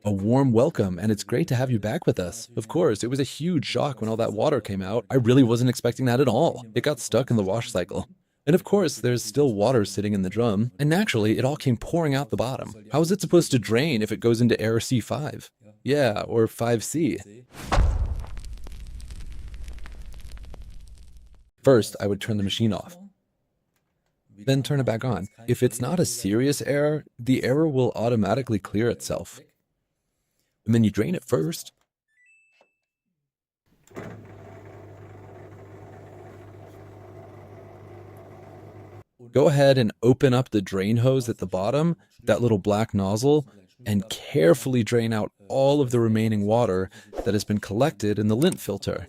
A warm welcome, and it's great to have you back with us. Of course, it was a huge shock when all that water came out. I really wasn't expecting that at all. It got stuck in the wash cycle. And of course, there's still water sitting in the drum, and naturally, it all came pouring out the bottom. How is it supposed to drain if it goes into error C5? Yeah, or 5C. First, I would turn the machine off, then turn it back on. If it's not a serious error, the error will automatically clear itself. And then you drain it first. Go ahead and open up the drain hose at the bottom, that little black nozzle, and carefully drain out all of the remaining water that has been collected in the lint filter.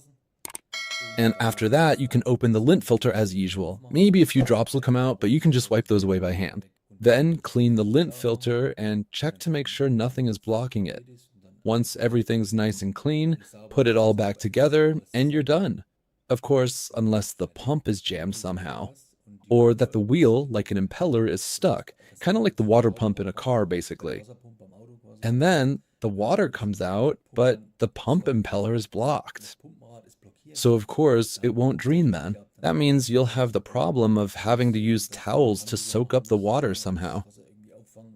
And after that, you can open the lint filter as usual. Maybe a few drops will come out, but you can just wipe those away by hand. Then clean the lint filter and check to make sure nothing is blocking it. Once everything's nice and clean, put it all back together and you're done. Of course, unless the pump is jammed somehow, or that the wheel, like an impeller, is stuck, kind of like the water pump in a car, basically. And then the water comes out, but the pump impeller is blocked. So of course, it won't drain then. That means you'll have the problem of having to use towels to soak up the water somehow.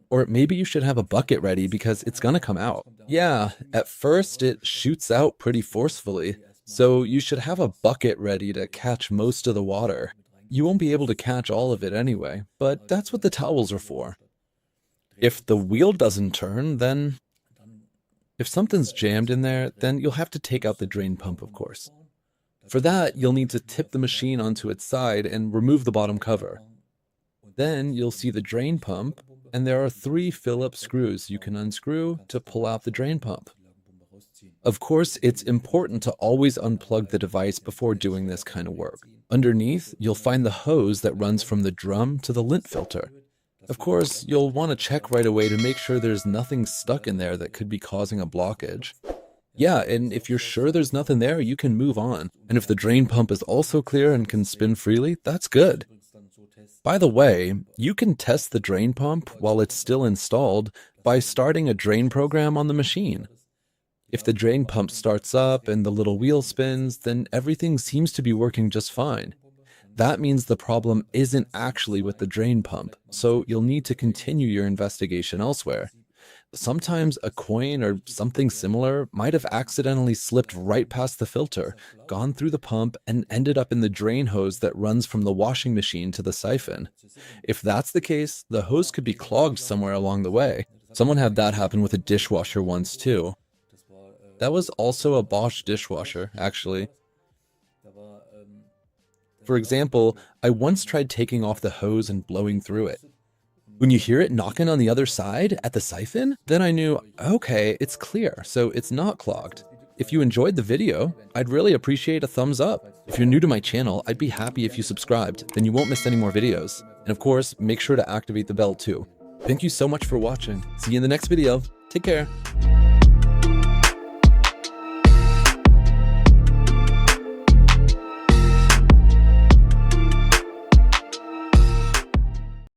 Or maybe you should have a bucket ready because it's gonna come out. Yeah, at first it shoots out pretty forcefully, so you should have a bucket ready to catch most of the water. You won't be able to catch all of it anyway, but that's what the towels are for. If the wheel doesn't turn, then if something's jammed in there, then you'll have to take out the drain pump, of course. For that, you'll need to tip the machine onto its side and remove the bottom cover. Then you'll see the drain pump, and there are 3 Phillips screws you can unscrew to pull out the drain pump. Of course, it's important to always unplug the device before doing this kind of work. Underneath, you'll find the hose that runs from the drum to the lint filter. Of course, you'll want to check right away to make sure there's nothing stuck in there that could be causing a blockage. Yeah, and if you're sure there's nothing there, you can move on. And if the drain pump is also clear and can spin freely, that's good. By the way, you can test the drain pump while it's still installed by starting a drain program on the machine. If the drain pump starts up and the little wheel spins, then everything seems to be working just fine. That means the problem isn't actually with the drain pump, so you'll need to continue your investigation elsewhere. Sometimes a coin or something similar might have accidentally slipped right past the filter, gone through the pump, and ended up in the drain hose that runs from the washing machine to the siphon. If that's the case, the hose could be clogged somewhere along the way. Someone had that happen with a dishwasher once too. That was also a Bosch dishwasher, actually. For example, I once tried taking off the hose and blowing through it. When you hear it knocking on the other side at the siphon, then I knew, okay, it's clear, so it's not clogged. If you enjoyed the video, I'd really appreciate a thumbs up. If you're new to my channel, I'd be happy if you subscribed, then you won't miss any more videos. And of course, make sure to activate the bell too. Thank you so much for watching. See you in the next video. Take care.